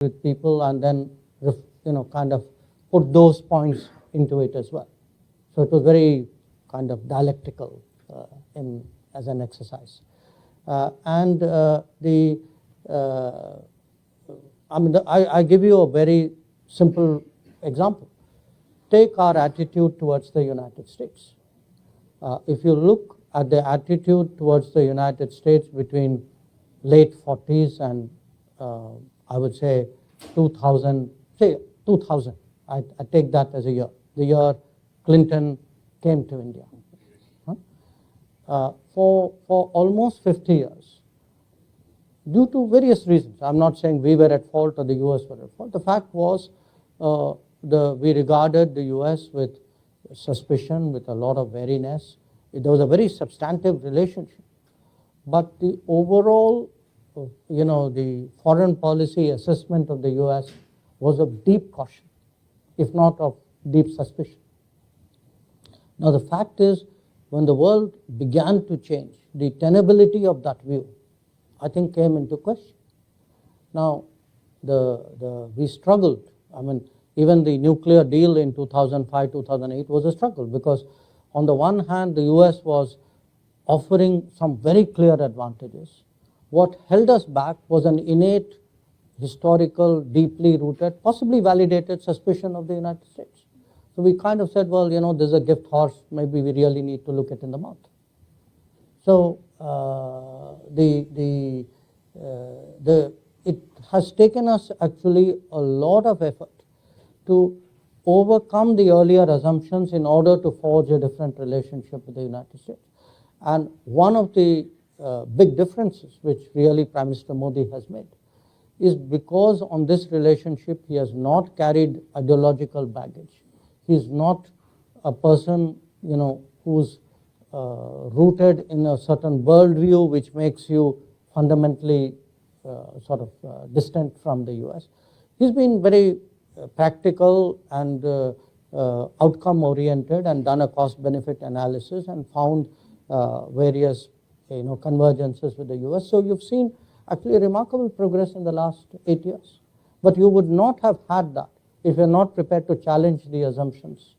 with people and then kind of put those points into it as well. So it was very kind of dialectical as an exercise. I give you a very simple example. Take our attitude towards the United States. If you look at the attitude towards the United States between late 40s and I would say 2000, I take that as a year, the year Clinton came to India. For almost 50 years, due to various reasons, I'm not saying we were at fault or the US were at fault, the fact was we regarded the US with suspicion, with a lot of wariness. There was a very substantive relationship. But the overall, the foreign policy assessment of the US was of deep caution, if not of deep suspicion. Now the fact is, when the world began to change, the tenability of that view, I think, came into question. Now, we struggled. I mean, even the nuclear deal in 2005, 2008 was a struggle because on the one hand, the US was offering some very clear advantages. What held us back was an innate, historical, deeply rooted, possibly validated suspicion of the United States. So we kind of said, well, there's a gift horse, maybe we really need to look it in the mouth. So it has taken us actually a lot of effort to overcome the earlier assumptions in order to forge a different relationship with the United States. And one of the big differences which really Prime Minister Modi has made is because on this relationship he has not carried ideological baggage. He is not a person, who's rooted in a certain worldview which makes you fundamentally distant from the US. He's been very practical and outcome oriented and done a cost-benefit analysis and found various convergences with the US. So you've seen actually remarkable progress in the last 8 years. But you would not have had that if you're not prepared to challenge the assumptions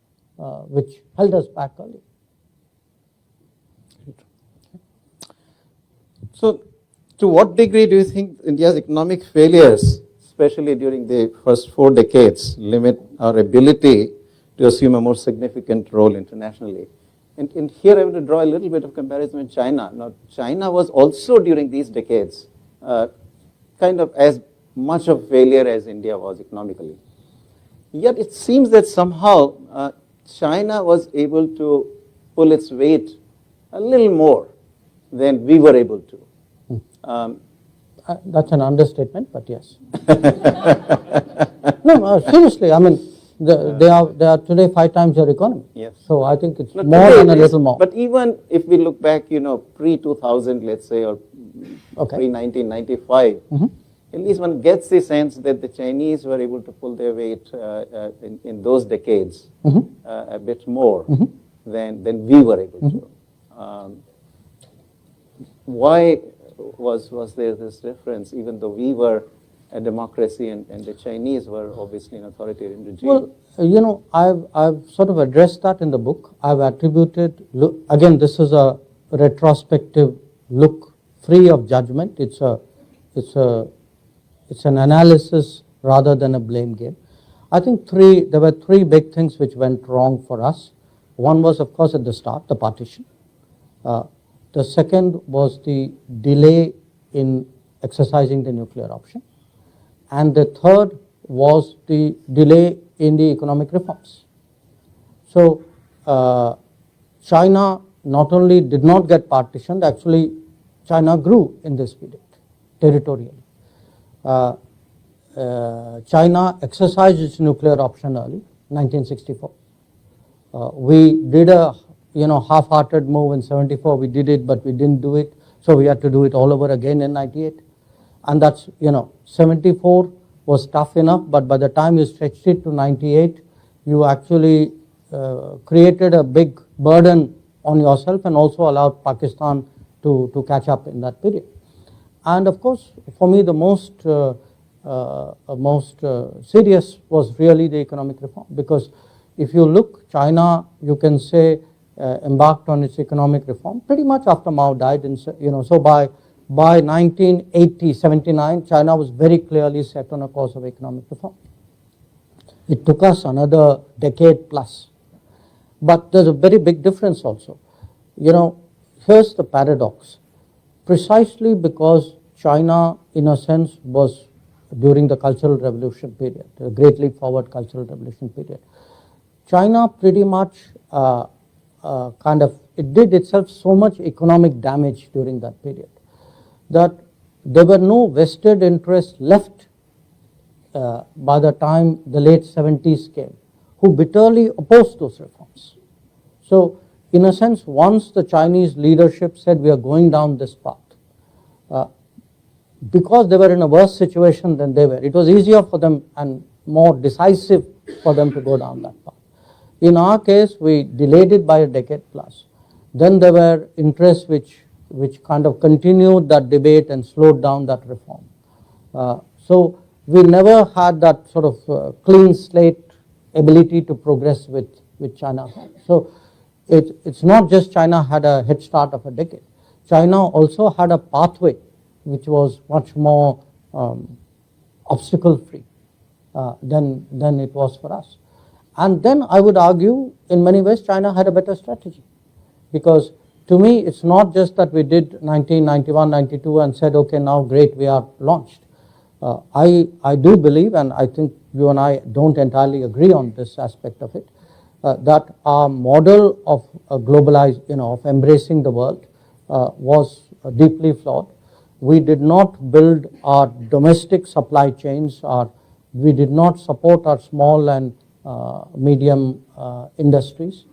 which held us back earlier. So, to what degree do you think India's economic failures, especially during the first 4 decades, limit our ability to assume a more significant role internationally? And here I want to draw a little bit of comparison with China. Now, China was also during these decades kind of as much of failure as India was economically. Yet it seems that somehow China was able to pull its weight a little more than we were able to. That's an understatement, but yes. No, seriously, I mean, they are today 5 times your economy. Yes. So I think it's more than a little more. But even if we look back, pre-2000, let's say, or pre-1995, at least one gets the sense that the Chinese were able to pull their weight in those decades a bit more than we were able to. Why was there this difference, even though we were a democracy and the Chinese were obviously an authoritarian regime? Well, I've sort of addressed that in the book. I've attributed, again, this is a retrospective look free of judgment. It's an analysis rather than a blame game. I think there were 3 big things which went wrong for us. One was, of course, at the start, the partition. The second was the delay in exercising the nuclear option. And the third was the delay in the economic reforms. So China not only did not get partitioned, actually China grew in this period territorially. China exercised its nuclear option early, 1964. We did a half-hearted move in 74. We did it, but we didn't do it. So we had to do it all over again in 98. And that's, 74 was tough enough, but by the time you stretched it to 98, you actually created a big burden on yourself and also allowed Pakistan to catch up in that period. And of course, for me, the most most serious was really the economic reform, because if you look, China, you can say, embarked on its economic reform pretty much after Mao died. So by 1980, 79, China was very clearly set on a course of economic reform. It took us another decade plus. But there's a very big difference also. Here's the paradox. Precisely because China, in a sense, was during the Cultural Revolution period, the Great Leap Forward Cultural Revolution period, China pretty much it did itself so much economic damage during that period that there were no vested interests left by the time the late 70s came, who bitterly opposed those reforms. So, in a sense, once the Chinese leadership said we are going down this path, because they were in a worse situation than they were, it was easier for them and more decisive for them to go down that path. In our case, we delayed it by a decade plus. Then there were interests which kind of continued that debate and slowed down that reform. So we never had that sort of clean slate ability to progress with China. So it's not just China had a head start of a decade. China also had a pathway which was much more obstacle free than it was for us. And then I would argue, in many ways, China had a better strategy. Because to me, it's not just that we did 1991, 92 and said, okay, now great, we are launched. I do believe, and I think you and I don't entirely agree on this aspect of it, that our model of of embracing the world was deeply flawed. We did not build our domestic supply chains, we did not support our small and medium industries.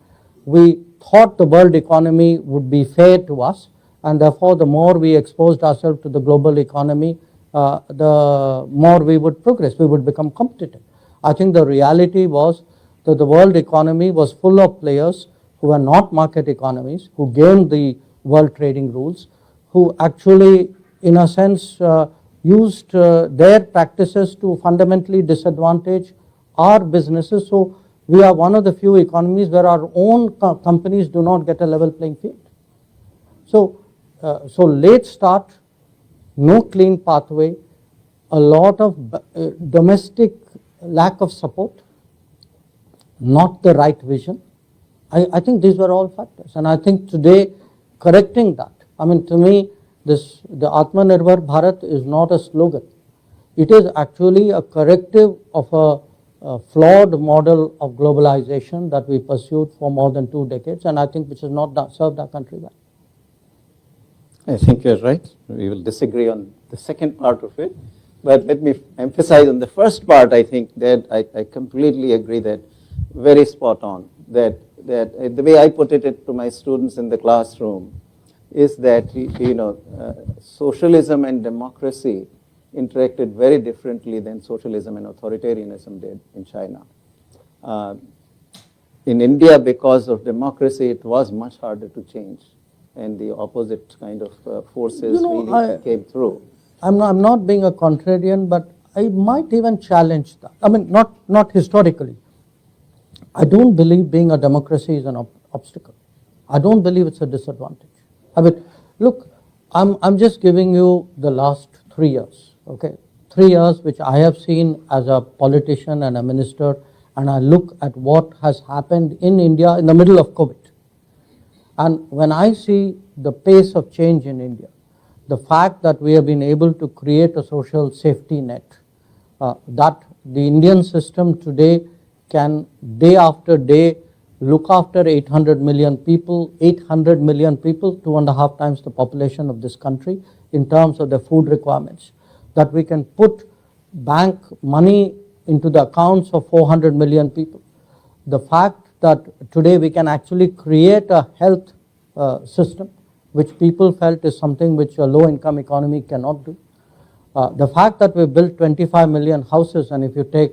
We thought the world economy would be fair to us, and therefore the more we exposed ourselves to the global economy, the more we would progress, we would become competitive. I think the reality was that the world economy was full of players who were not market economies, who gamed the world trading rules, who actually, in a sense, used their practices to fundamentally disadvantage our businesses. So we are one of the few economies where our own companies do not get a level playing field. So late start, no clean pathway, a lot of domestic lack of support, not the right vision. I think these were all factors, and I think today correcting that, I mean, to me, the Atmanirbhar Bharat is not a slogan. It is actually a corrective of a flawed model of globalization that we pursued for more than 2 decades, and I think which has not served our country well. I think you're right. We will disagree on the second part of it. But let me emphasize on the first part. I think that I completely agree that very spot on. That the way I put it to my students in the classroom is that, socialism and democracy interacted very differently than socialism and authoritarianism did in China. In India, because of democracy, it was much harder to change, and the opposite kind of forces really came through. I'm not being a contrarian, but I might even challenge that. I mean, not historically. I don't believe being a democracy is an obstacle. I don't believe it's a disadvantage. I mean, look, I'm just giving you the last 3 years, okay? 3 years which I have seen as a politician and a minister, and I look at what has happened in India in the middle of COVID. And when I see the pace of change in India, the fact that we have been able to create a social safety net, that the Indian system today can day after day look after 800 million people, 2.5 times the population of this country in terms of their food requirements, that we can put bank money into the accounts of 400 million people. The fact that today we can actually create a health system which people felt is something which a low-income economy cannot do. The fact that we built 25 million houses, and if you take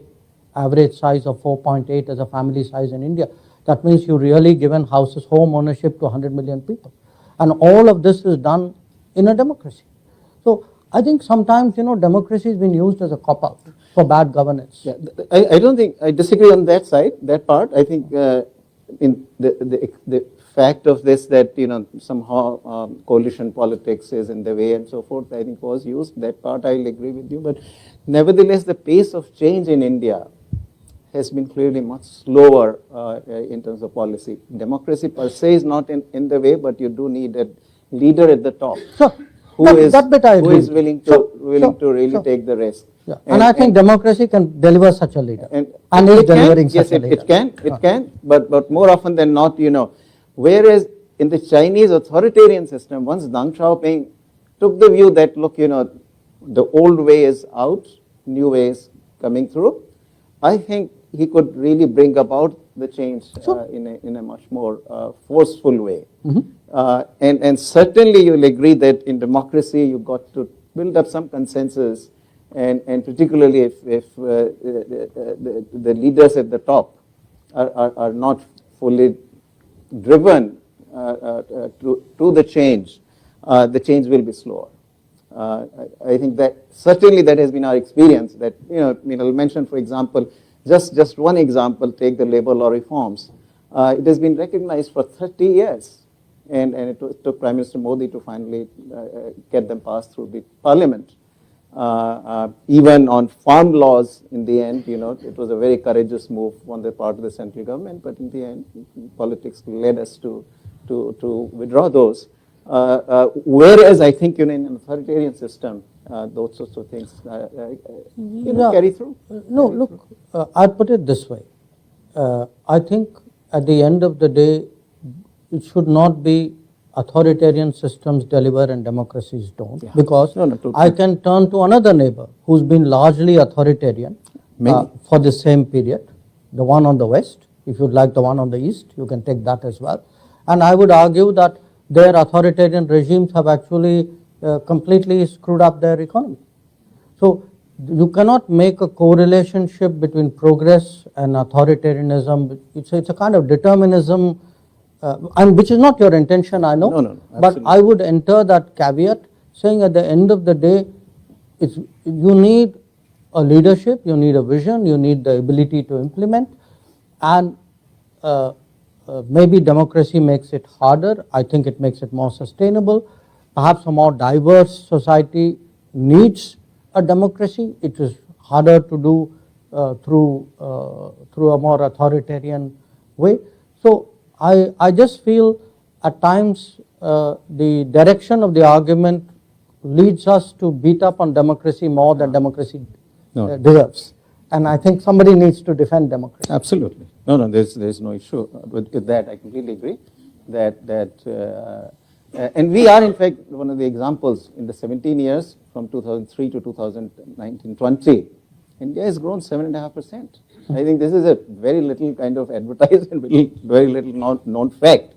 average size of 4.8 as a family size in India, that means you really given houses, home ownership to 100 million people. And all of this is done in a democracy. So I think sometimes, democracy has been used as a cop-out for bad governance. Yeah, I don't think, I disagree on that side, that part. I think in the fact of this that, somehow coalition politics is in the way and so forth, I think was used. That part I'll agree with you. But nevertheless, the pace of change in India has been clearly much slower in terms of policy. Democracy per se is not in the way, but you do need a leader at the top. So, Who is willing to really sure. take the risk. Yeah. And I think democracy can deliver such a leader. And is delivering such a leader. It can, but more often than not, whereas in the Chinese authoritarian system, once Deng Xiaoping took the view that, look, the old way is out, new ways coming through, I think he could really bring about the change in a much more forceful way. And certainly you'll agree that in democracy you've got to build up some consensus, and particularly if the leaders at the top are not fully driven to the change will be slower. I think that certainly that has been our experience. That I'll mention, for example, just one example. Take the labor law reforms. It has been recognized for 30 years, and it took Prime Minister Modi to finally get them passed through the Parliament. Even on farm laws, in the end, it was a very courageous move on the part of the central government. But in the end, politics led us to withdraw those. Whereas I think in an authoritarian system, those sorts of things carry through. No, look, I put it this way. I think at the end of the day, it should not be authoritarian systems deliver and democracies don't. Yeah. Because I can turn to another neighbor who's been largely authoritarian for the same period, the one on the west. If you'd like the one on the east, you can take that as well. And I would argue that their authoritarian regimes have actually completely screwed up their economy. So you cannot make a correlationship between progress and authoritarianism. It's a kind of determinism, and which is not your intention, I know. No, but I would enter that caveat, saying at the end of the day, you need a leadership, you need a vision, you need the ability to implement, and maybe democracy makes it harder. I think it makes it more sustainable. Perhaps a more diverse society needs a democracy. It is harder to do through a more authoritarian way. So I just feel at times the direction of the argument leads us to beat up on democracy more than democracy deserves. And I think somebody needs to defend democracy. Absolutely. No, there's no issue with that. I completely agree and we are in fact one of the examples in the 17 years from 2003 to 2019-20. India has grown 7.5%. I think this is a very little kind of advertised and very little known fact.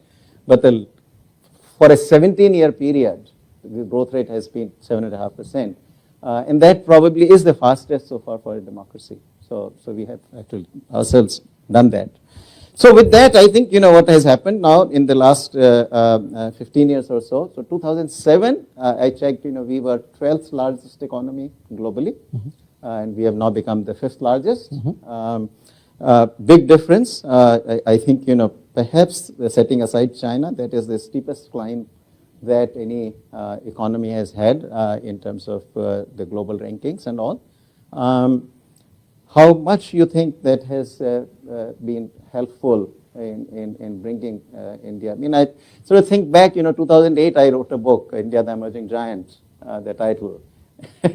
But for a 17-year period, the growth rate has been 7.5%. And that probably is the fastest so far for a democracy. So we have actually ourselves done that. So with that, I think, what has happened now in the last 15 years or so. So 2007, I checked, we were 12th largest economy globally. And we have now become the 5th largest. Big difference. I think, perhaps setting aside China, that is the steepest climb that any economy has had in terms of the global rankings and all. How much you think that has been helpful in bringing India? I mean, I sort of think back, 2008, I wrote a book, India, the Emerging Giant, the title.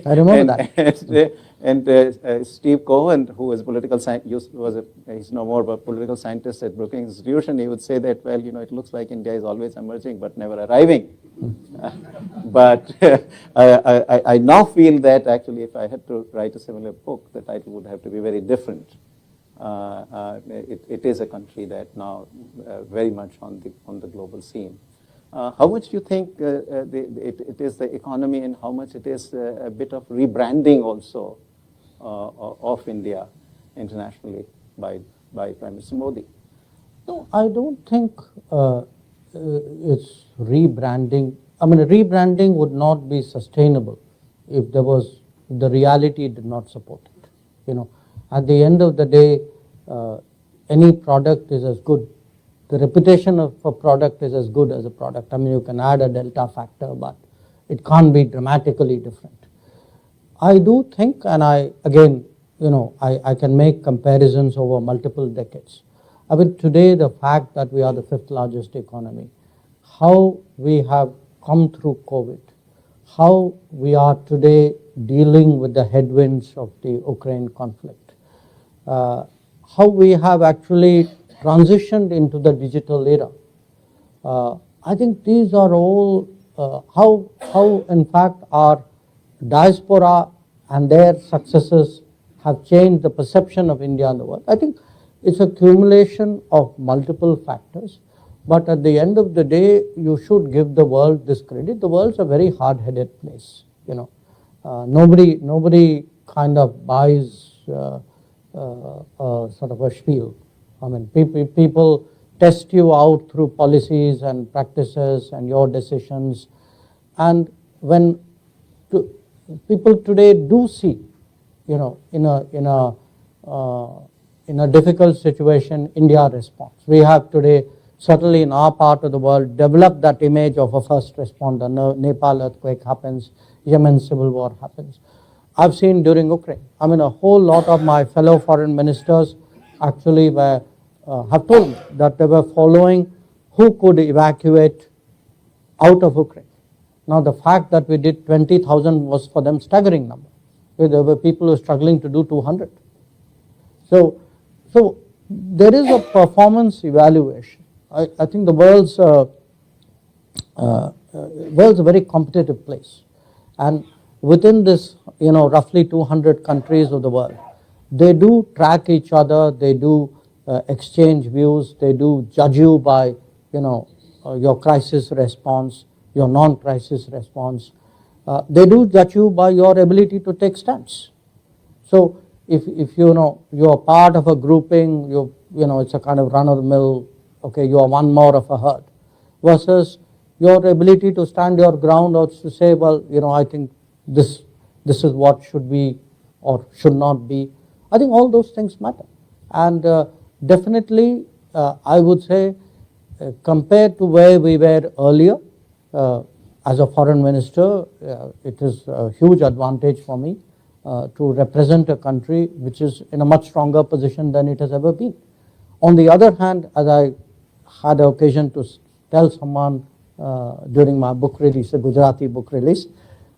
I remember that. And Steve Cohen, who was political scientist, he's no more a political scientist at Brookings Institution, he would say that, well, it looks like India is always emerging but never arriving. But I now feel that actually if I had to write a similar book, the title would have to be very different. It is a country that now very much on the global scene. How much do you think it is the economy, and how much it is a bit of rebranding also of India internationally by Prime Minister Modi? No, I don't think it's rebranding. I mean, rebranding would not be sustainable if the reality did not support it. At the end of the day, any product is as good. The reputation of a product is as good as a product. I mean, you can add a delta factor, but it can't be dramatically different. I do think, and I can make comparisons over multiple decades. I mean, today the fact that we are the 5th largest economy, how we have come through COVID, how we are today dealing with the headwinds of the Ukraine conflict, how we have actually transitioned into the digital era. I think these are all how in fact our diaspora and their successes have changed the perception of India in the world. I think it's a accumulation of multiple factors, but at the end of the day, you should give the world this credit. The world's a very hard-headed place. Nobody kind of buys sort of a spiel. I mean, people test you out through policies and practices and your decisions, and when people today do see, in a difficult situation, India responds. We have today, certainly in our part of the world, developed that image of a first responder. Nepal earthquake happens, Yemen civil war happens. I've seen during Ukraine. I mean, a whole lot of my fellow foreign ministers actually have told me that they were following who could evacuate out of Ukraine. Now, the fact that we did 20,000 was for them staggering number. There were people who were struggling to do 200. So there is a performance evaluation. I think the world's a very competitive place, and within this, roughly 200 countries of the world, they do track each other. They do exchange views. They do judge you by, your crisis response, your non-crisis response. They do judge you by your ability to take stands. So if you're part of a grouping, it's a kind of run-of-the-mill, okay, you are one more of a herd, versus your ability to stand your ground or to say, well, I think this is what should be or should not be. I think all those things matter. And definitely, I would say, compared to where we were earlier, as a foreign minister, it is a huge advantage for me to represent a country which is in a much stronger position than it has ever been. On the other hand, as I had the occasion to tell someone during my book release, a Gujarati book release,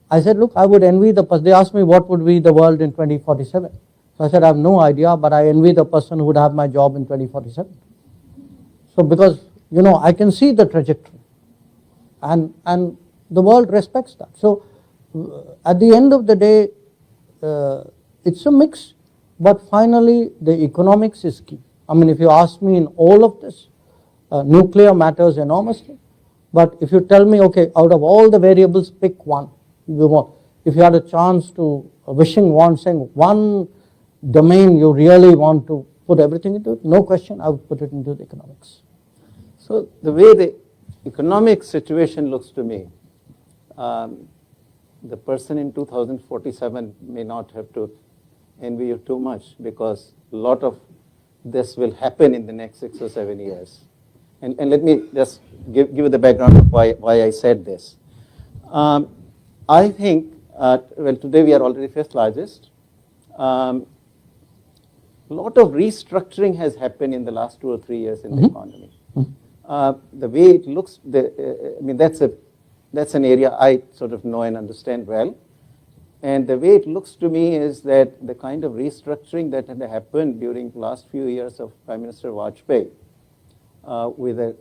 I said, look, I would envy the person. They asked me what would be the world in 2047. So I said, I have no idea, but I envy the person who would have my job in 2047. So because, I can see the trajectory, and the world respects that. So at the end of the day, it's a mix, but finally the economics is key. I mean, if you ask me in all of this, nuclear matters enormously, but if you tell me, okay, out of all the variables, pick one. If you had a chance to, saying one domain you really want to put everything into it, no question, I would put it into the economics. So the way the economic situation looks to me, the person in 2047 may not have to envy you too much, because a lot of this will happen in the next 6 or 7 years. And let me just give you the background of why I said this. I think, well, today we are already 5th largest. A lot of restructuring has happened in the last 2 or 3 years in the economy. The way it looks, I mean, that's an area I sort of know and understand well. And the way it looks to me is that the kind of restructuring that had happened during the last few years of Prime Minister Vajpayee, with a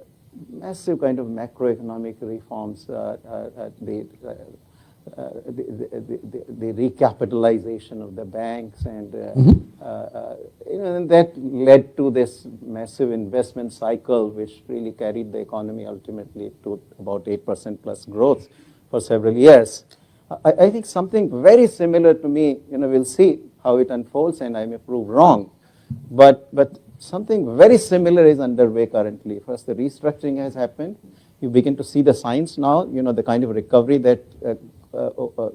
massive kind of macroeconomic reforms, the recapitalization of the banks, and and that led to this massive investment cycle, which really carried the economy ultimately to about 8% plus growth for several years. I think something very similar to me, we'll see how it unfolds, and I may prove wrong, but something very similar is underway currently. First, the restructuring has happened. You begin to see the signs now, the kind of recovery that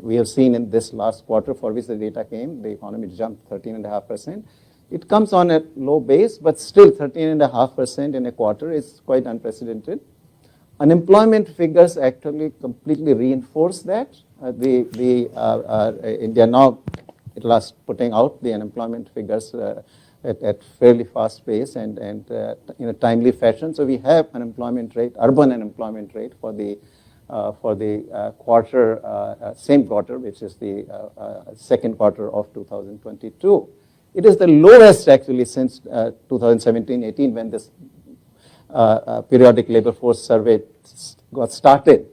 we have seen in this last quarter for which the data came, the economy jumped 13.5%. It comes on a low base, but still 13.5% in a quarter is quite unprecedented. Unemployment figures actually completely reinforce that. India now at last putting out the unemployment figures at fairly fast pace and in a timely fashion. So we have unemployment rate, urban unemployment rate for the quarter, same quarter, which is the second quarter of 2022. It is the lowest actually since 2017-18 when this periodic labor force survey got started.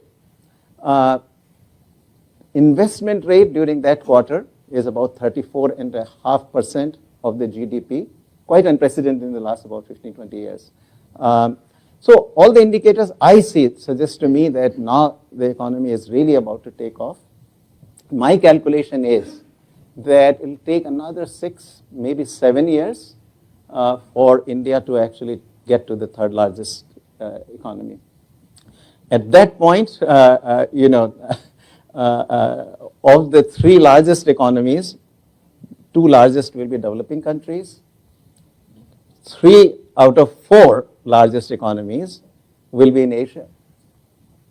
Investment rate during that quarter is about 34.5% of the GDP, quite unprecedented in the last about 15, 20 years. So all the indicators I see suggest to me that now the economy is really about to take off. My calculation is that it will take another 6, maybe 7 years for India to actually get to the third largest economy. At that point, of the 3 largest economies, 2 largest will be developing countries. 3 out of 4 largest economies will be in Asia.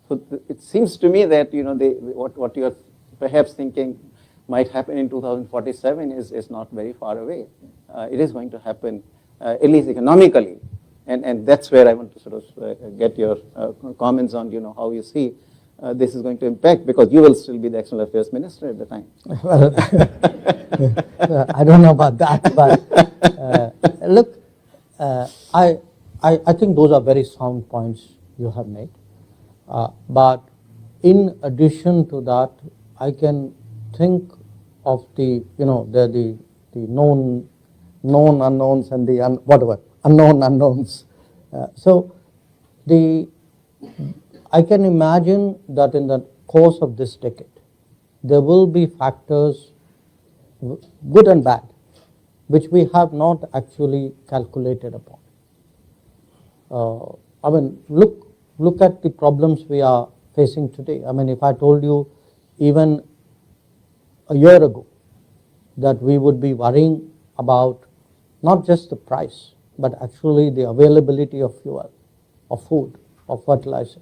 So it seems to me that what you are perhaps thinking might happen in 2047 is not very far away. It is going to happen, at least economically. And that's where I want to sort of get your comments on, how you see this is going to impact, because you will still be the External Affairs Minister at the time. Well, I don't know about that, but look, I think those are very sound points you have made. But in addition to that, I can think of the known unknowns and the unknown unknowns. So I can imagine that in the course of this decade, there will be factors, good and bad, which we have not actually calculated upon. Look at the problems we are facing today. If I told you even a year ago that we would be worrying about not just the price, but actually the availability of fuel, of food, of fertilizer,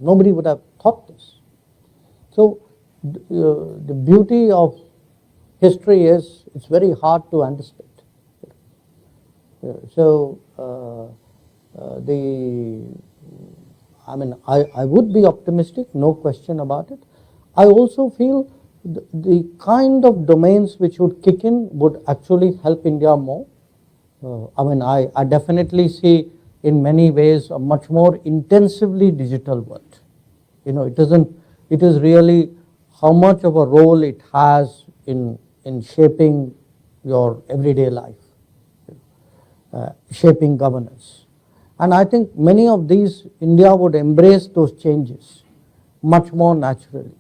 nobody would have thought this. So the beauty of history is it's very hard to anticipate. So I would be optimistic, no question about it. I also feel the kind of domains which would kick in would actually help India more. I definitely see in many ways a much more intensively digital world. It is really how much of a role it has in shaping your everyday life, shaping governance. And I think many of these, India would embrace those changes much more naturally.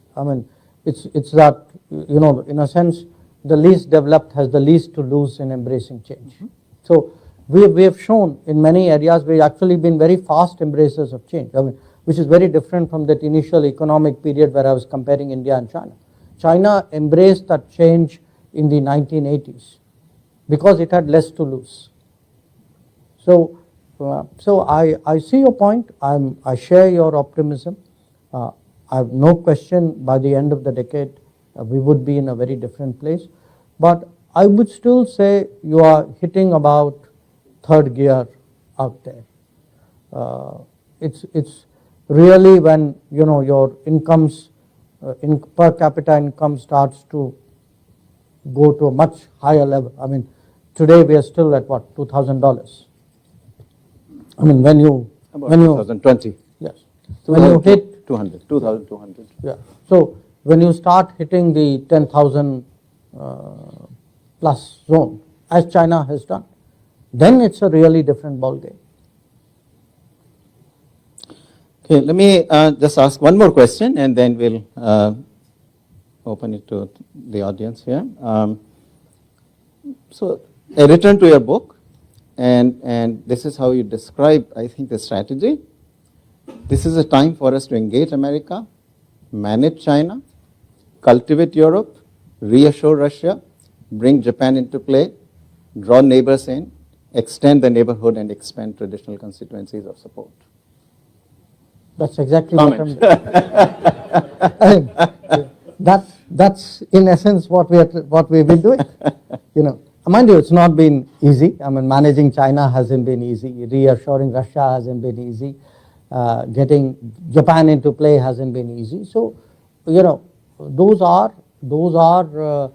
It's that, in a sense, the least developed has the least to lose in embracing change. Mm-hmm. So we have shown in many areas we've actually been very fast embracers of change, which is very different from that initial economic period where I was comparing India and China. China embraced that change in the 1980s because it had less to lose. So I see your point. I share your optimism. I have no question by the end of the decade we would be in a very different place. But I would still say you are hitting about third gear out there. It's really when your incomes, per capita income starts to go to a much higher level. Today we are still at what, $2,000. When you 2020. Yes. So when you hit 2,200. Yeah. So when you start hitting the 10,000 plus zone, as China has done, then it's a really different ball game. Okay, let me just ask one more question, and then we'll open it to the audience here. So I return to your book, and this is how you describe, I think, the strategy. This is a time for us to engage America, manage China, cultivate Europe, reassure Russia, bring Japan into play, draw neighbors in, extend the neighborhood, and expand traditional constituencies of support. That's exactly what I'm doing. That's in essence what we've been doing. Mind you, it's not been easy. I mean, managing China hasn't been easy. Reassuring Russia hasn't been easy. Getting Japan into play hasn't been easy. So, those are the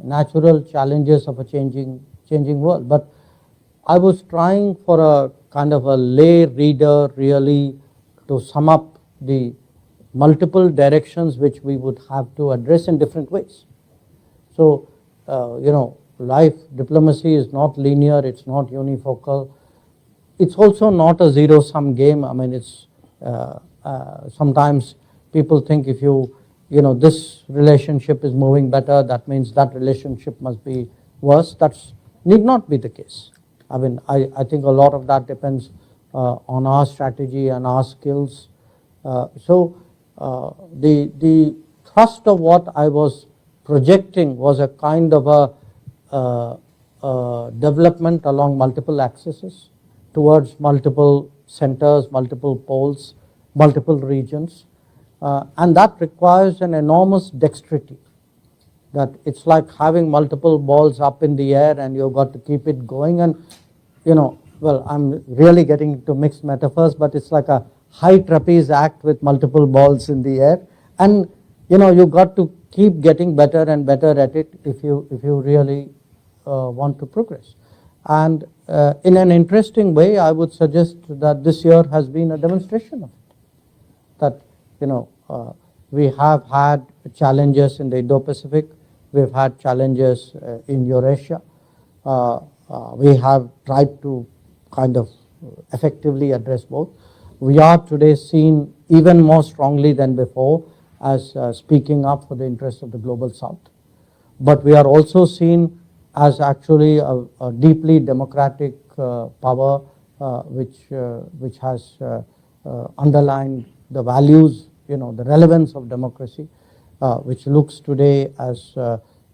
natural challenges of a changing world. But I was trying for a kind of a lay reader really to sum up the multiple directions which we would have to address in different ways. So, life diplomacy is not linear, it's not unifocal. It's also not a zero-sum game. I mean, it's sometimes people think if this relationship is moving better, that means that relationship must be worse. That's need not be the case. I mean, I think a lot of that depends on our strategy and our skills. So the thrust of what I was projecting was a kind of a development along multiple axes towards multiple centers, multiple poles, multiple regions. And that requires an enormous dexterity. That it's like having multiple balls up in the air and you've got to keep it going. And, well, I'm really getting into mixed metaphors, but it's like a high trapeze act with multiple balls in the air. And, you've got to keep getting better and better at it if you really want to progress. And in an interesting way, I would suggest that this year has been a demonstration of it. That, we have had challenges in the Indo-Pacific, we've had challenges in Eurasia. We have tried to kind of effectively address both. We are today seen even more strongly than before as speaking up for the interests of the global South. But we are also seen as actually a deeply democratic power which has underlined the values, the relevance of democracy, which looks today as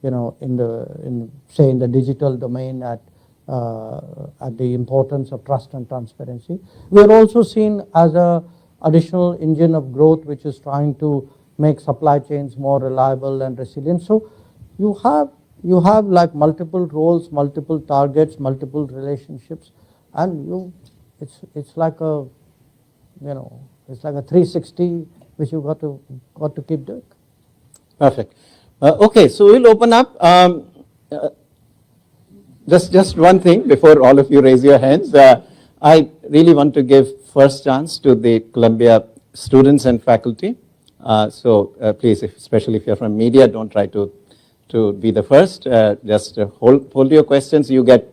in the digital domain at the importance of trust and transparency. We are also seen as a additional engine of growth which is trying to make supply chains more reliable and resilient. So you have like multiple roles, multiple targets, multiple relationships, and it's like a 360 which you got to keep doing. Perfect. Okay, so we'll open up. Just one thing before all of you raise your hands. I really want to give first chance to the Columbia students and faculty. So please, especially if you're from media, don't try to be the first. Just hold your questions. You get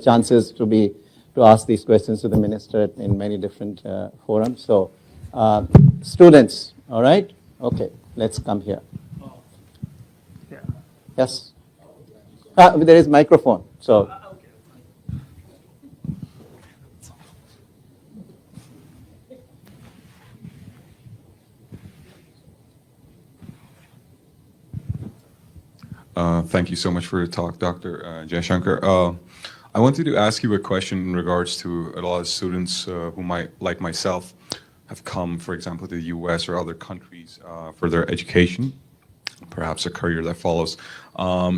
chances to ask these questions to the minister in many different forums. So students, all right? Okay, let's come here. Yes. There is microphone. So. Thank you so much for your talk, Dr. Jaishankar. I wanted to ask you a question in regards to a lot of students who might, like myself, have come, for example, to the US or other countries for their education, perhaps a career that follows.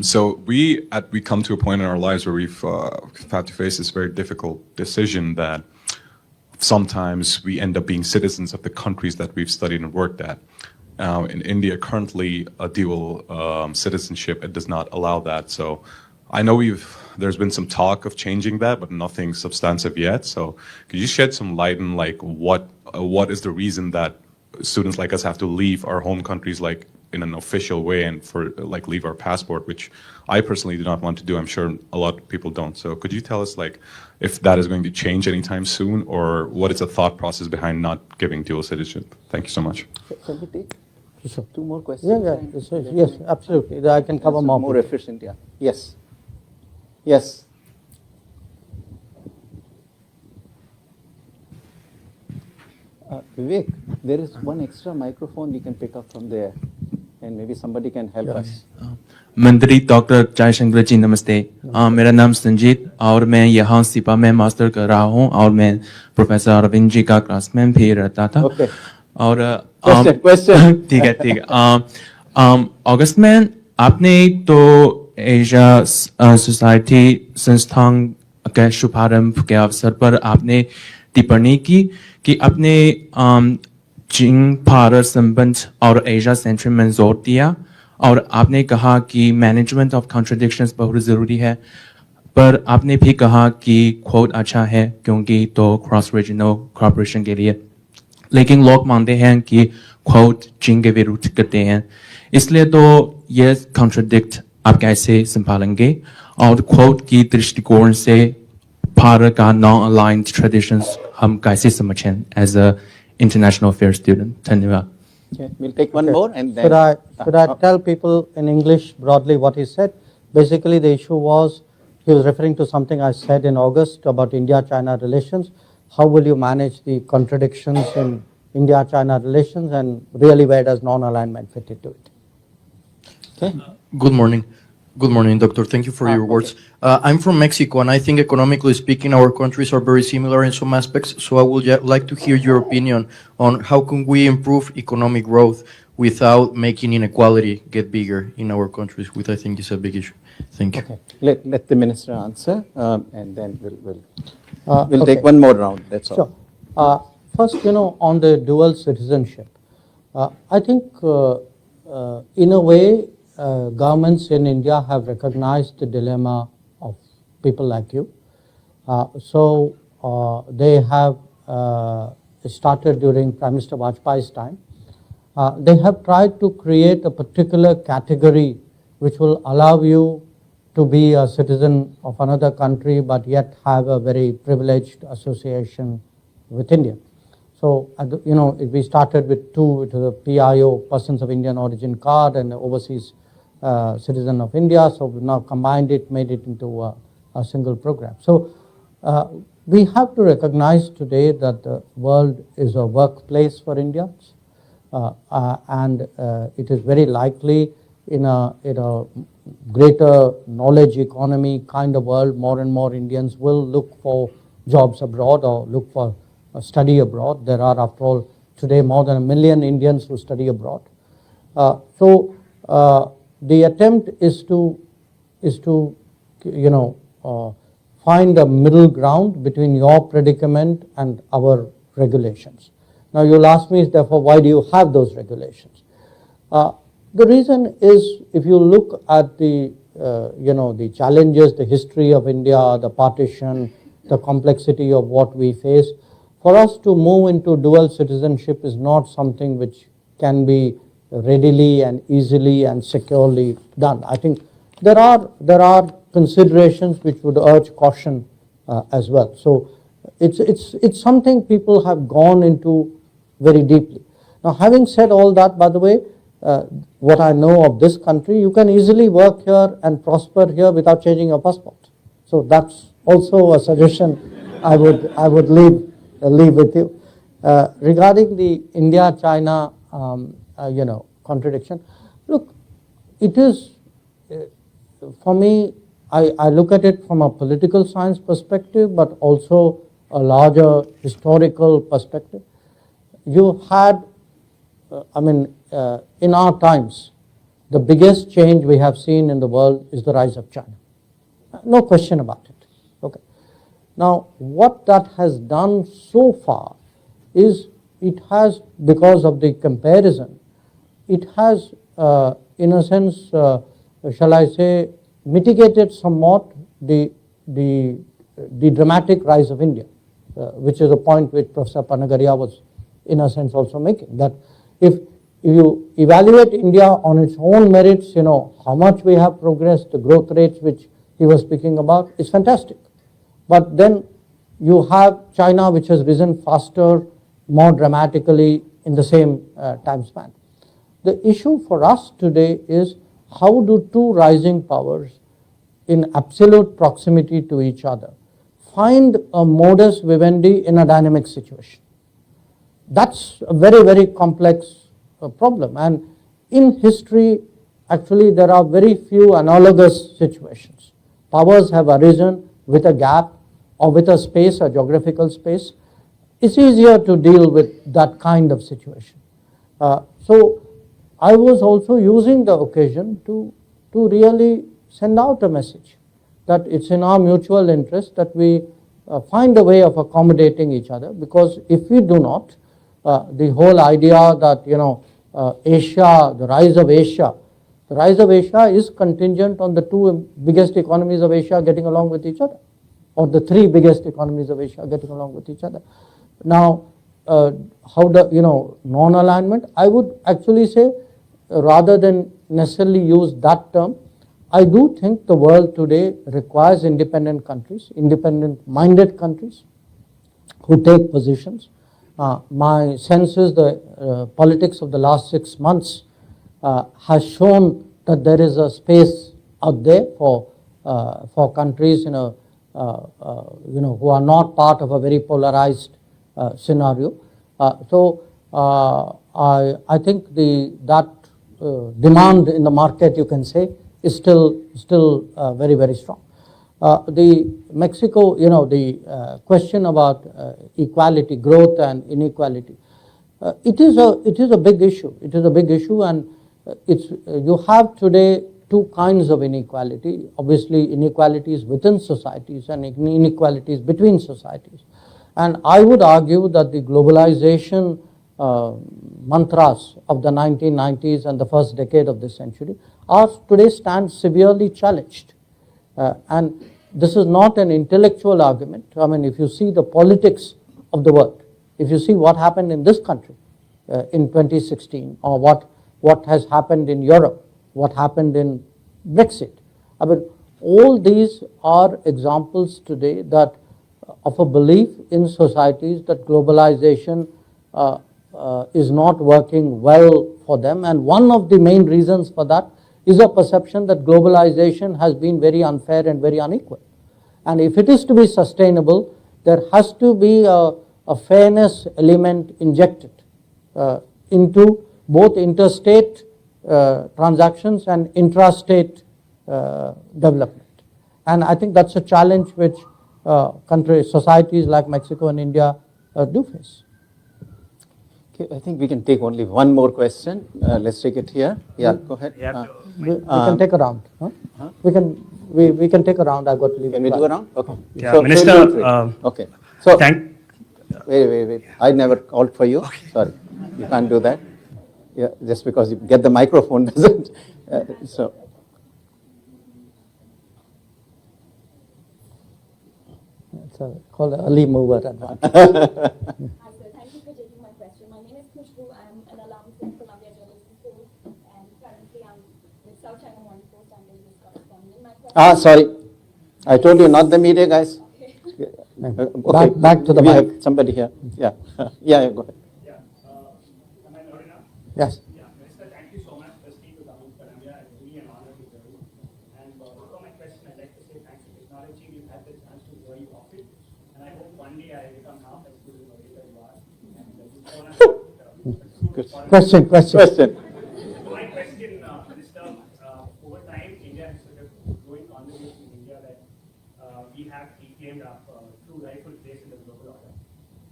So we come to a point in our lives where we've had to face this very difficult decision that sometimes we end up being citizens of the countries that we've studied and worked at. In India, currently, a dual citizenship, it does not allow that. So I know there's been some talk of changing that, but nothing substantive yet. So could you shed some light on like what is the reason that students like us have to leave our home countries like in an official way and for like leave our passport, which I personally do not want to do. I'm sure a lot of people don't. So could you tell us like if that is going to change anytime soon, or what is the thought process behind not giving dual citizenship? Thank you so much. Can we take Sure. 2 more questions? Yes, absolutely. I can cover more. More efficient, yeah. Yes. Yes. Vivek, there is one extra microphone you can pick up from there, and maybe somebody can help us. मंत्री doctor Jaishankar जी नमस्ते। मेरा नाम संजीत और मैं यहाँ सिपा में master कर रहा हूँ और मैं प्रोफेसर अरविंद जी का क्लासमेट भी रहता था। Okay. और Question. ठीक है। अगस्त में आपने तो एशिया सोसाइटी संस्थान के शुभारंभ के अवसर पर आपने टिप्पणी की कि अपने चीन भारत संबंध और एशिया सेंट्रिक में जोर दिया और आपने कहा कि मैनेजमेंट ऑफ कॉन्ट्रडिक्शंस बहुत ज़रूरी है, पर आपने भी कहा कि क्वोट अच्छा है क्योंकि तो क्रॉस रीजनल कॉर्पोरेशन के लिए, लेकिन लोग मानते हैं कि क्वोट चीन के विरुद्ध करते हैं, इसलिए तो ये कॉन्ट्रडिक्ट आप कैसे संभालेंगे और क्वोट की दृष्टिकोण से भारत का नॉन अलाइंड ट्रेडिशंस हम कैसे समझें as a international affair student? धन्यवाद। Okay, we'll take one more and then. Should I tell people in English broadly what he said? Basically, the issue was he was referring to something I said in August about India-China relations. How will you manage the contradictions in India-China relations, and really where does non-alignment fit into it? Okay. Good morning. Good morning, Doctor. Thank you for your words. I'm from Mexico, and I think economically speaking, our countries are very similar in some aspects. So I would like to hear your opinion on how can we improve economic growth without making inequality get bigger in our countries, which I think is a big issue. Thank you. Okay. Let the minister answer, and then we'll Okay. take one more round. That's all. Sure. First, on the dual citizenship, I think in a way, governments in India have recognized the dilemma of people like you. So they have started during Prime Minister Vajpayee's time. They have tried to create a particular category which will allow you to be a citizen of another country but yet have a very privileged association with India. So, we started with two, it was a PIO, Persons of Indian Origin card, and overseas citizen of India. So we now combined it, made it into a single program. So we have to recognize today that the world is a workplace for Indians, and it is very likely in a greater knowledge economy kind of world, more and more Indians will look for jobs abroad or look for study abroad. There are, after all, today more than 1 million Indians who study abroad. The attempt is to find a middle ground between your predicament and our regulations. Now you'll ask me, therefore, why do you have those regulations? The reason is, if you look at the challenges, the history of India, the partition, the complexity of what we face, for us to move into dual citizenship is not something which can be readily and easily and securely done. I think there are considerations which would urge caution as well. So it's something people have gone into very deeply. Now, having said all that, by the way, what I know of this country, you can easily work here and prosper here without changing your passport. So that's also a suggestion I would leave with you. Regarding the India-China contradiction. Look, it is, for me, I look at it from a political science perspective, but also a larger historical perspective. You had, in our times, the biggest change we have seen in the world is the rise of China. No question about it. Okay. Now, what that has done so far is it has, because of the comparison, it has, in a sense, shall I say, mitigated somewhat the dramatic rise of India, which is a point which Professor Panagariya was, in a sense, also making. That if you evaluate India on its own merits, how much we have progressed, the growth rates which he was speaking about, is fantastic. But then you have China, which has risen faster, more dramatically in the same time span. The issue for us today is, how do two rising powers in absolute proximity to each other find a modus vivendi in a dynamic situation? That's a very, very complex problem. And in history, actually, there are very few analogous situations. Powers have arisen with a gap or with a space, a geographical space. It's easier to deal with that kind of situation. So I was also using the occasion to really send out a message that it's in our mutual interest that we find a way of accommodating each other, because if we do not, the whole idea that, Asia, the rise of Asia is contingent on the two biggest economies of Asia getting along with each other, or the three biggest economies of Asia getting along with each other. Now, how the, non-alignment, I would actually say, rather than necessarily use that term, I do think the world today requires independent countries, independent-minded countries who take positions. My sense is the politics of the last 6 months has shown that there is a space out there for countries, who are not part of a very polarized scenario. So I think that demand in the market, you can say, is still very, very strong. The Mexico, the question about equality, growth and inequality, it is a big issue. It is a big issue, and you have today two kinds of inequality. Obviously, inequalities within societies and inequalities between societies. And I would argue that the globalization mantras of the 1990s and the first decade of this century are today stand severely challenged. And this is not an intellectual argument. I mean, if you see the politics of the world, if you see what happened in this country in 2016, or what has happened in Europe, what happened in Brexit, I mean, all these are examples today that of a belief in societies that globalization is not working well for them. And one of the main reasons for that is a perception that globalization has been very unfair and very unequal. And if it is to be sustainable, there has to be a fairness element injected into both interstate transactions and intrastate development. And I think that's a challenge which societies like Mexico and India do face. Okay, I think we can take only one more question. Let's take it here. Yeah, go ahead. We can take a round. Huh? We can take a round. I've got to leave. Can we do a round? Okay. Yeah, So, Minister. Okay. So Thank. wait. I never called for you. Okay. Sorry, you can't do that. Yeah, just because you get the microphone doesn't. So. It's called an early mover advantage. Hi sir, thank you for taking my question. My name is Khushbu. I'm an alum from Columbia Journalism School, and currently I'm with South China Morning Post. I'm the news correspondent. My question Sorry, I told you not the media guys. Okay. Back to the we mic. have somebody here. Yeah, yeah, go ahead. Yeah. Am I loud enough? Yes. Yeah, Minister, thank you so much for speaking with Arvind Panagariya. It's really an honor to hear you. And before my question, I'd like to say thanks to technology. We've had the chance to hear you often. And I hope one day I become half as good as the way you are. And Question. My question, Minister, over time, India has sort of growing conversation in India that we have reclaimed our true rightful place in the global order.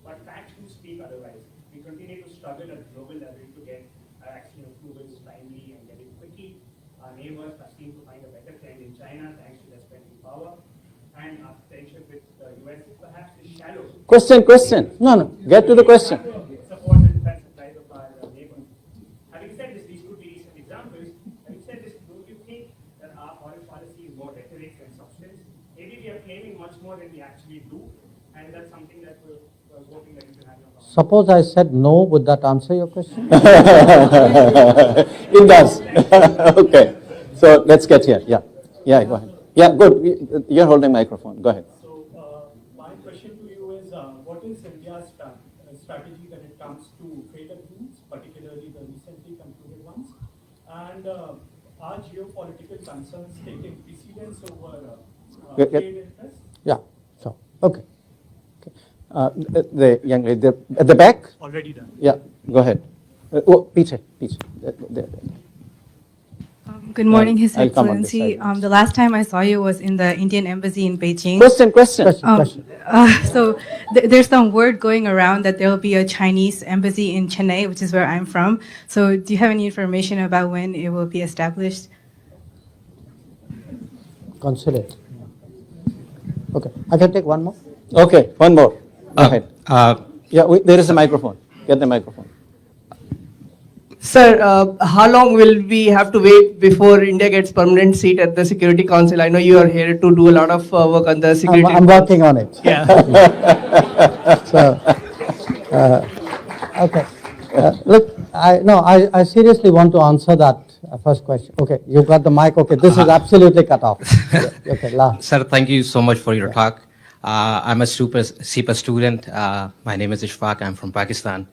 But facts do speak otherwise. We continue to struggle at global level to get our action approvals timely and get it quickly. Our neighbors are seem to find a better trend in China thanks to their spending power. And our friendship with the US perhaps is shallow. Question. No. Get to the question. Support the defense supplies of our neighbors. Having said this, these could be recent examples. Having said this, don't you think that our foreign policy is more rhetoric than substance? Maybe we are claiming much more than we actually do, and that's something that we're hoping that you can have your comment. Suppose I said no, would that answer your question? It does. Okay. So let's get here. Yeah, go ahead. Yeah, good. You're holding microphone. Go ahead. So my question to you is, what is India's strategy when it comes to trade agreements, particularly the recently concluded ones? And are geopolitical concerns taking precedence over trade interests? Yeah. So okay. The young lady at the back. Already done. Yeah, go ahead. Peach. There. Good morning, His I'll come on this Excellency. side. The last time I saw you was in the Indian Embassy in Beijing. Question. So there's some word going around that there will be a Chinese embassy in Chennai, which is where I'm from. So do you have any information about when it will be established? Consulate. Okay, I can take one more. Okay, one more. Go ahead. There is a microphone. Get the microphone. Sir, how long will we have to wait before India gets permanent seat at the Security Council? I know you are here to do a lot of work on the security. I'm working on it. Yeah. So, okay. Look, I seriously want to answer that first question. Okay, you got the mic. Okay, this is absolutely cut off. Okay, Sir, thank you so much for your talk. I'm a SEPA student. My name is Ishfaq. I'm from Pakistan.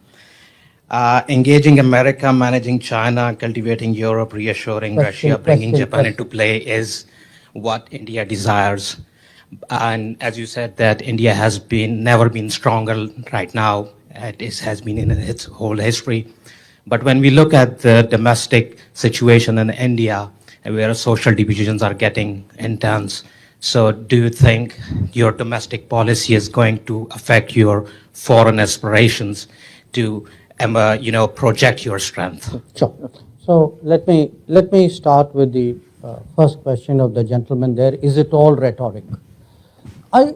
Engaging America, managing China, cultivating Europe, reassuring Russia, bringing Japan into play is what India desires. And as you said, that India has never been stronger right now. It has been in its whole history. But when we look at the domestic situation in India, where social divisions are getting intense, so do you think your domestic policy is going to affect your foreign aspirations to project your strength? Sure. So let me start with the first question of the gentleman there. Is it all rhetoric? I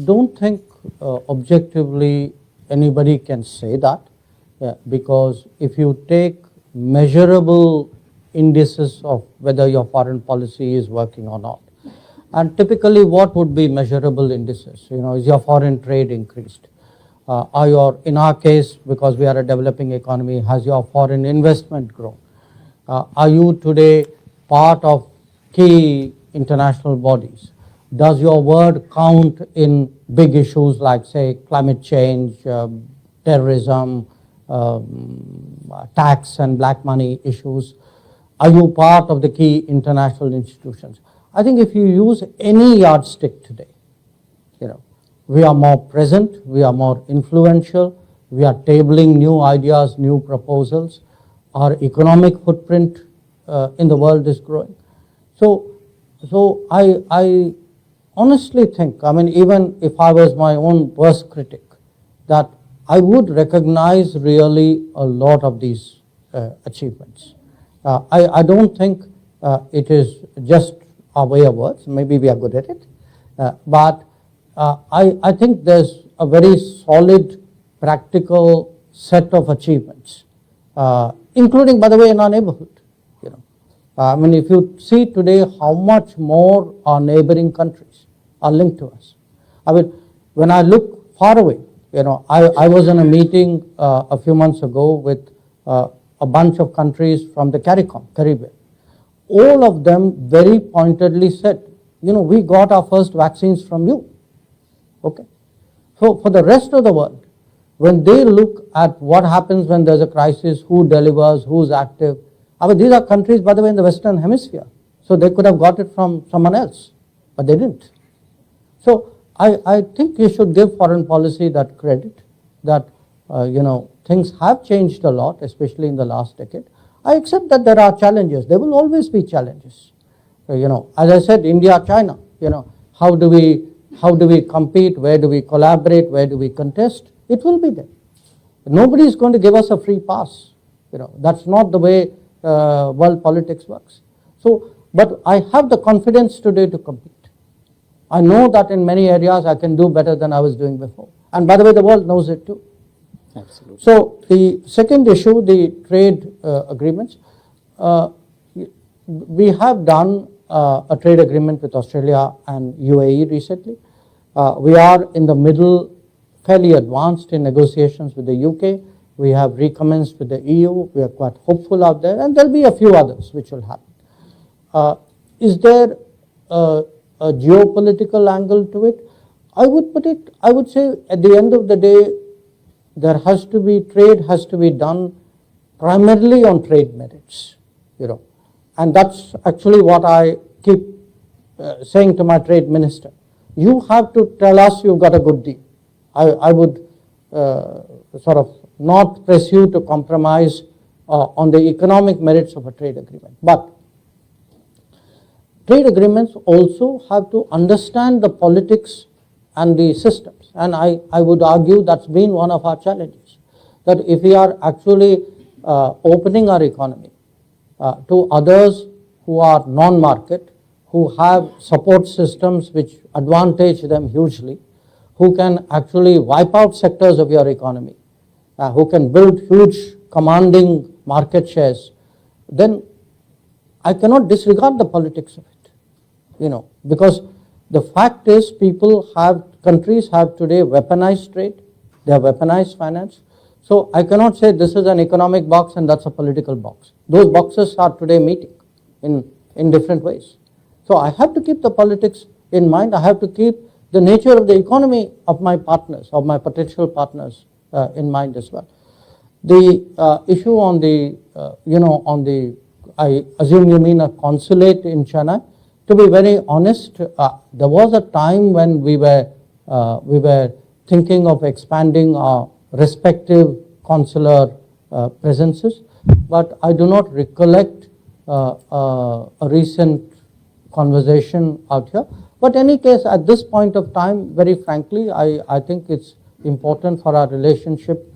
don't think objectively anybody can say that, because if you take measurable indices of whether your foreign policy is working or not, and typically what would be measurable indices? Is your foreign trade increased? In our case, because we are a developing economy, has your foreign investment grown? Are you today part of key international bodies? Does your word count in big issues like, say, climate change, terrorism, tax and black money issues? Are you part of the key international institutions? I think if you use any yardstick today, we are more present, we are more influential, we are tabling new ideas, new proposals. Our economic footprint in the world is growing. So I honestly think, even if I was my own worst critic, that I would recognize really a lot of these achievements. I don't think it is just our way of words. Maybe we are good at it, but I think there's a very solid, practical set of achievements, including, by the way, in our neighborhood. If you see today how much more our neighboring countries are linked to us. When I look far away, I was in a meeting a few months ago with a bunch of countries from the Caribbean. All of them very pointedly said, we got our first vaccines from you. Okay. So for the rest of the world, when they look at what happens when there's a crisis, who delivers, who's active, these are countries, by the way, in the Western Hemisphere. So they could have got it from someone else, but they didn't. So I think you should give foreign policy that credit, that things have changed a lot, especially in the last decade. I accept that there are challenges. There will always be challenges. As I said, India, China, how do we compete? Where do we collaborate? Where do we contest? It will be there. Nobody is going to give us a free pass. That's not the way world politics works. So, but I have the confidence today to compete. I know that in many areas I can do better than I was doing before. And by the way, the world knows it too. Absolutely. So the second issue, the trade agreements, we have done a trade agreement with Australia and UAE recently. We are in the middle, fairly advanced in negotiations with the UK. We have recommenced with the EU. We are quite hopeful out there, and there will be a few others which will happen. Is there a geopolitical angle to it? I would say at the end of the day, trade has to be done primarily on trade merits, and that's actually what I keep saying to my trade minister. you have to tell us you've got a good deal. I would sort of not press you to compromise on the economic merits of a trade agreement. But trade agreements also have to understand the politics and the systems. And I would argue that's been one of our challenges, that if we are actually opening our economy to others who are non-market, who have support systems which advantage them hugely, who can actually wipe out sectors of your economy, who can build huge commanding market shares, then I cannot disregard the politics of it, because the fact is countries have today weaponized trade, they have weaponized finance. So I cannot say this is an economic box and that's a political box. Those boxes are today meeting in different ways. So I have to keep the politics in mind. I have to keep the nature of the economy of my partners, of my potential partners in mind as well. The issue on the, I assume you mean a consulate in Chennai. To be very honest, there was a time when we were thinking of expanding our respective consular presences, but I do not recollect a recent conversation out here. But in any case, at this point of time, very frankly, I think it's important for our relationship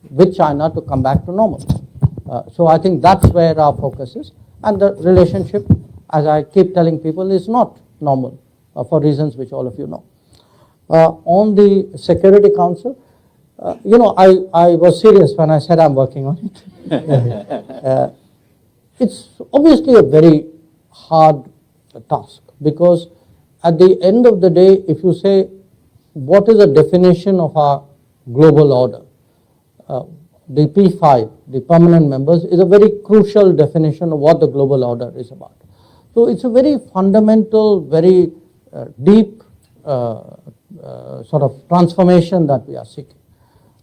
with China to come back to normal. So I think that's where our focus is. And the relationship, as I keep telling people, is not normal for reasons which all of you know. On the Security Council, I was serious when I said I'm working on it. It's obviously a very hard task, because at the end of the day, if you say what is the definition of our global order, the P5, the permanent members, is a very crucial definition of what the global order is about. So it's a very fundamental, very deep sort of transformation that we are seeking.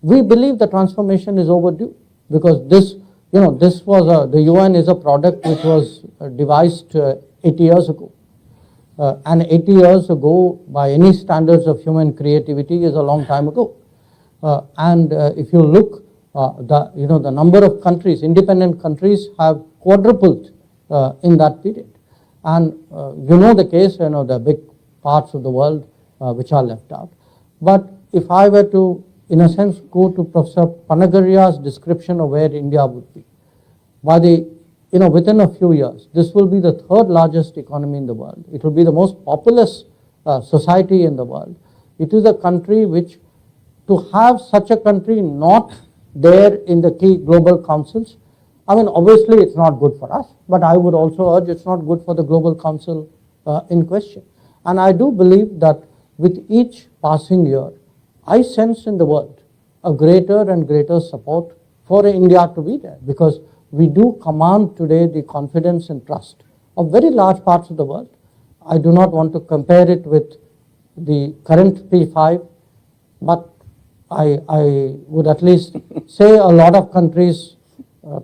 We believe the transformation is overdue, because this was the UN is a product which was devised 80 years ago. And 80 years ago, by any standards of human creativity, is a long time ago. And if you look, the number of countries, independent countries, have quadrupled in that period. And the case, the big parts of the world which are left out. But if I were to, in a sense, go to Professor Panagariya's description of where India would be, by within a few years, this will be the third largest economy in the world. It will be the most populous society in the world. It is a country which, to have such a country not there in the key global councils, I mean, obviously it's not good for us, but I would also urge it's not good for the global council in question. And I do believe that with each passing year, I sense in the world a greater and greater support for India to be there, because we do command today the confidence and trust of very large parts of the world. I do not want to compare it with the current P5, but I would at least say a lot of countries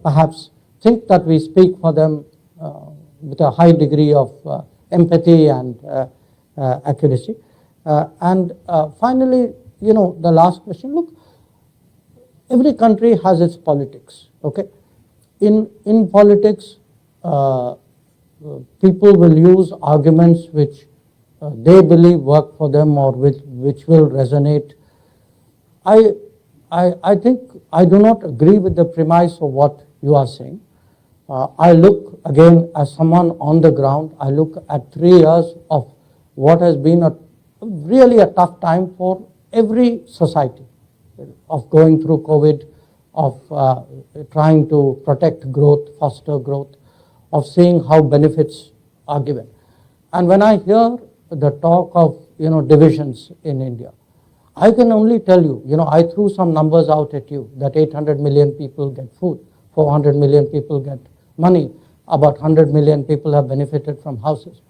perhaps think that we speak for them with a high degree of empathy and accuracy. And finally, the last question, look, every country has its politics, okay? In politics, people will use arguments which they believe work for them or which will resonate. I think I do not agree with the premise of what you are saying. I look, again, as someone on the ground, I look at 3 years of what has been really a tough time for every society, of going through COVID, of trying to protect growth, foster growth, of seeing how benefits are given. And when I hear the talk of divisions in India, I can only tell you, I threw some numbers out at you, that 800 million people get food, 400 million people get money, about 100 million people have benefited from houses.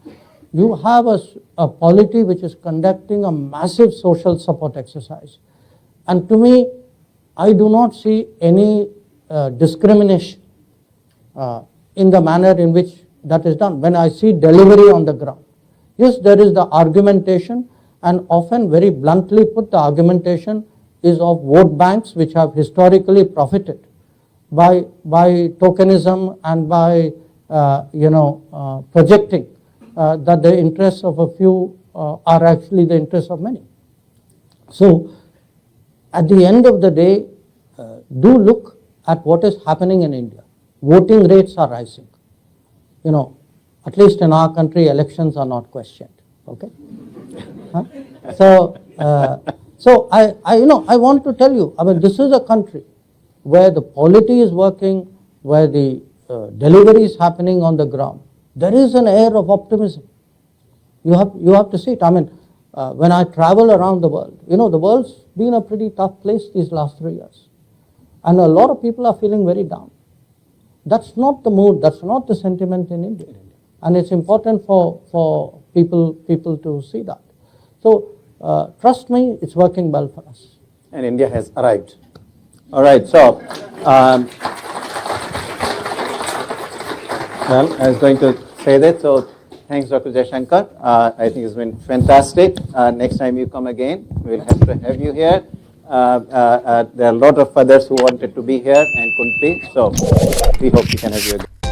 You have a polity which is conducting a massive social support exercise. And to me, I do not see any discrimination in the manner in which that is done. When I see delivery on the ground, yes, there is the argumentation and often very bluntly put, the argumentation is of vote banks which have historically profited by tokenism and by projecting that the interests of a few are actually the interests of many. So at the end of the day, do look at what is happening in India. Voting rates are rising. At least in our country, elections are not questioned. Okay. Huh? So I want to tell you, I mean, this is a country where the polity is working, where the delivery is happening on the ground. There is an air of optimism. You have to see it. I mean, when I travel around the world, the world's been a pretty tough place these last 3 years. And a lot of people are feeling very down. That's not the mood, that's not the sentiment in India. And it's important for people to see that. So trust me, it's working well for us. And India has arrived. All right, so well, I was going to say that, so thanks, Dr. Jaishankar. I think it's been fantastic. Next time you come again, we'll have to have you here. There are a lot of others who wanted to be here and couldn't be, so we hope we can have you again.